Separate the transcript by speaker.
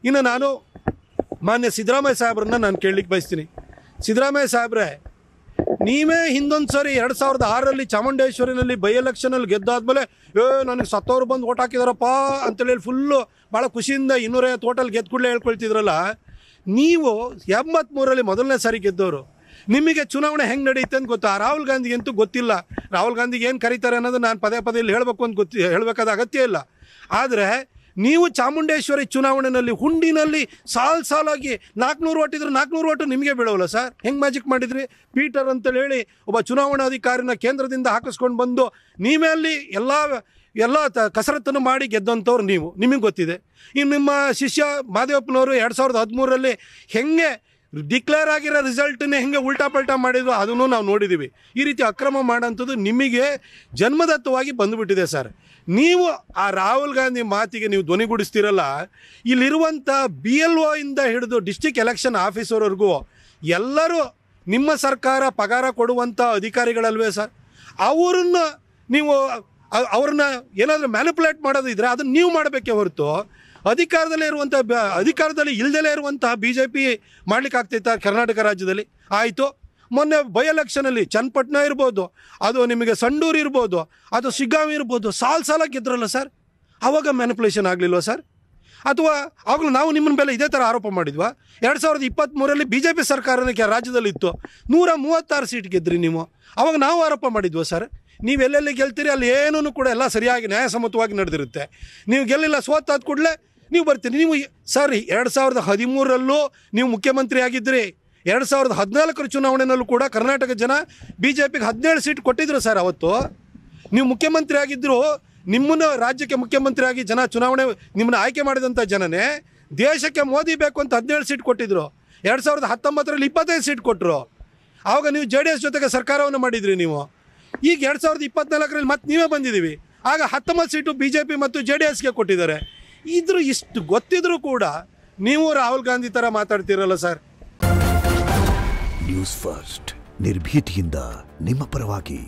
Speaker 1: ಇನ್ನು ನಾನು ಮಾನ್ಯ ಸಿದ್ದರಾಮಯ್ಯ ಸಾಹೇಬ್ರನ್ನ ನಾನು ಕೇಳಲಿಕ್ಕೆ ಬಯಸ್ತೀನಿ. ಸಿದ್ದರಾಮಯ್ಯ ಸಾಹೇಬ್ರೆ, ನೀವೇ ಹಿಂದೊಂದು ಸರಿ 2006ರಲ್ಲಿ ಚಾಮುಂಡೇಶ್ವರಿನಲ್ಲಿ ಬೈ ಎಲೆಕ್ಷನಲ್ಲಿ ಗೆದ್ದಾದ್ಮೇಲೆ ನನಗೆ ಸತ್ತವರು ಬಂದು ಓಟ್ ಹಾಕಿದಾರಪ್ಪ ಅಂತೇಳಿ ಫುಲ್ಲು ಭಾಳ ಖುಷಿಯಿಂದ 250 ಓಟಲ್ಲಿ ಗೆದ್ದು ಕೂಡಲೇ ಹೇಳ್ಕೊಳ್ತಿದ್ರಲ್ಲ. ನೀವು 83ರಲ್ಲಿ ಮೊದಲನೇ ಸಾರಿ ಗೆದ್ದವರು. ನಿಮಗೆ ಚುನಾವಣೆ ಹೆಂಗೆ ನಡೆಯುತ್ತೆ ಅಂತ ಗೊತ್ತಾ? ರಾಹುಲ್ ಗಾಂಧಿಗಂತೂ ಗೊತ್ತಿಲ್ಲ. ರಾಹುಲ್ ಗಾಂಧಿಗೆ ಏನು ಕರೀತಾರೆ ಅನ್ನೋದು ನಾನು ಪದೇ ಇಲ್ಲಿ ಹೇಳಬೇಕು ಅಂತ ಹೇಳಬೇಕಾದ ಅಗತ್ಯ ಇಲ್ಲ. ಆದರೆ ನೀವು ಚಾಮುಂಡೇಶ್ವರಿ ಚುನಾವಣೆಯಲ್ಲಿ ಹುಂಡಿನಲ್ಲಿ ಸಾಲಾಗಿ 400 ಓಟ್ ಇದ್ರೆ 400 ಓಟು ನಿಮಗೆ ಬೀಳೋಲ್ಲ ಸರ್. ಹೆಂಗೆ ಮ್ಯಾಜಿಕ್ ಮಾಡಿದ್ರಿ? ಪೀಟರ್ ಅಂತೇಳಿ ಹೇಳಿ ಒಬ್ಬ ಚುನಾವಣಾಧಿಕಾರಿನ ಕೇಂದ್ರದಿಂದ ಹಾಕಿಸ್ಕೊಂಡು ಬಂದು ನೀವೇ ಅಲ್ಲಿ ಎಲ್ಲ ಕಸರತ್ತನ್ನು ಮಾಡಿ ಗೆದ್ದಂಥವ್ರು ನೀವು. ನಿಮಗೆ ಗೊತ್ತಿದೆ. ಇನ್ನು ನಿಮ್ಮ ಶಿಷ್ಯ ಮಾದೇವಪ್ಪನವರು 2013ರಲ್ಲಿ ಹೆಂಗೆ ಡಿಕ್ಲೇರ್ ಆಗಿರೋ ರಿಸಲ್ಟನ್ನೇ ಹೆಂಗೆ ಉಲ್ಟಾ ಪಲ್ಟಾ ಮಾಡಿದ್ರು ಅದನ್ನು ನಾವು ನೋಡಿದ್ದೀವಿ. ಈ ರೀತಿ ಅಕ್ರಮ ಮಾಡೋಂಥದ್ದು ನಿಮಗೆ ಜನ್ಮದತ್ತವಾಗಿ ಬಂದುಬಿಟ್ಟಿದೆ ಸರ್. ನೀವು ಆ ರಾಹುಲ್ ಗಾಂಧಿ ಮಾತಿಗೆ ನೀವು ಧ್ವನಿಗೂಡಿಸ್ತೀರಲ್ಲ, ಇಲ್ಲಿರುವಂಥ BLO ಇಂದ ಹಿಡಿದು ಡಿಸ್ಟಿಕ್ ಎಲೆಕ್ಷನ್ ಆಫೀಸರ್ವರೆಗೂ ಎಲ್ಲರೂ ನಿಮ್ಮ ಸರ್ಕಾರ ಪಗಾರ ಕೊಡುವಂಥ ಅಧಿಕಾರಿಗಳಲ್ವೇ ಸರ್? ಅವ್ರನ್ನ ಏನಾದರೂ ಮ್ಯಾನಿಪುಲೇಟ್ ಮಾಡೋದಿದ್ರೆ ಅದನ್ನು ನೀವು ಮಾಡಬೇಕೇ ಹೊರತು ಅಧಿಕಾರದಲ್ಲಿ ಇಲ್ಲದೇ ಇರುವಂತಹ BJP ಮಾಡಲಿಕ್ಕಾಗ್ತೈತಾ ಕರ್ನಾಟಕ ರಾಜ್ಯದಲ್ಲಿ? ಆಯಿತು, ಮೊನ್ನೆ ಬೈ ಎಲೆಕ್ಷನಲ್ಲಿ ಚನ್ನಪಟ್ಟಣ ಇರ್ಬೋದು, ಅದು ನಿಮಗೆ ಸಂಡೂರು ಇರ್ಬೋದು, ಅದು ಶಿಗ್ಗಾಂವಿ ಇರ್ಬೋದು, ಸಾಲ ಗೆದ್ರಲ್ಲ ಸರ್. ಆವಾಗ ಮ್ಯಾನಿಪುಲೇಷನ್ ಆಗಲಿಲ್ವ ಸರ್? ಅಥವಾ ಆಗಲೂ ನಾವು ನಿಮ್ಮನ ಮೇಲೆ ಇದೇ ಥರ ಆರೋಪ ಮಾಡಿದ್ವಾ? 2023ರಲ್ಲಿ BJP ಸರ್ಕಾರನೇ ರಾಜ್ಯದಲ್ಲಿ ಇತ್ತು, 136 ಸೀಟ್ ಗೆದ್ರಿ ನೀವು. ಆವಾಗ ನಾವು ಆರೋಪ ಮಾಡಿದ್ವಾ ಸರ್? ನೀವು ಎಲ್ಲೆಲ್ಲಿ ಗೆಲ್ತೀರಿ ಅಲ್ಲಿ ಏನೂ ಕೂಡ ಎಲ್ಲ ಸರಿಯಾಗಿ ನ್ಯಾಯಸಮ್ಮತವಾಗಿ ನಡೆದಿರುತ್ತೆ. ನೀವು ಗೆಲ್ಲಿಲ್ಲ, ಸೋತಾದ ಕೂಡಲೇ ನೀವು ಬರ್ತೀರಿ. ನೀವು ಸರ್ 2013ರಲ್ಲೂ ನೀವು ಮುಖ್ಯಮಂತ್ರಿ ಆಗಿದ್ದಿರಿ. 2014ರ ಚುನಾವಣೆಯಲ್ಲೂ ಕೂಡ ಕರ್ನಾಟಕ ಜನ BJPಗೆ 17 ಸೀಟ್ ಕೊಟ್ಟಿದ್ರು ಸರ್. ಅವತ್ತು ನೀವು ಮುಖ್ಯಮಂತ್ರಿ ಆಗಿದ್ದರು. ನಿಮ್ಮನ್ನು ರಾಜ್ಯಕ್ಕೆ ಮುಖ್ಯಮಂತ್ರಿ ಆಗಿ ಜನ ಚುನಾವಣೆ ನಿಮ್ಮನ್ನು ಆಯ್ಕೆ ಮಾಡಿದಂಥ ಜನನೇ ದೇಶಕ್ಕೆ ಮೋದಿ ಬೇಕು ಅಂತ 17 ಸೀಟ್ ಕೊಟ್ಟಿದ್ರು. 2019ರಲ್ಲಿ 25 ಸೀಟ್ ಕೊಟ್ಟರು. ಆವಾಗ ನೀವು JDS ಜೊತೆಗೆ ಸರ್ಕಾರವನ್ನು ಮಾಡಿದ್ರಿ ನೀವು. ಈಗ 2024ರಲ್ಲಿ ಮತ್ತೆ ನೀವೇ ಬಂದಿದ್ದೀವಿ. ಆಗ 19 ಸೀಟು BJP ಮತ್ತು JDSಗೆ ಕೊಟ್ಟಿದ್ದಾರೆ. ಇಷ್ಟು ಗೊತ್ತಿದ್ರೂ ಕೂಡ ನೀವು ರಾಹುಲ್ ಗಾಂಧಿ ಥರ ಮಾತಾಡ್ತಿರಲ್ಲ ಸರ್.
Speaker 2: ನ್ಯೂಸ್ ಫಸ್ಟ್ ನಿರ್ಭೀತಿಯಿಂದ ನಿಮ್ಮ ಪರವಾಗಿ.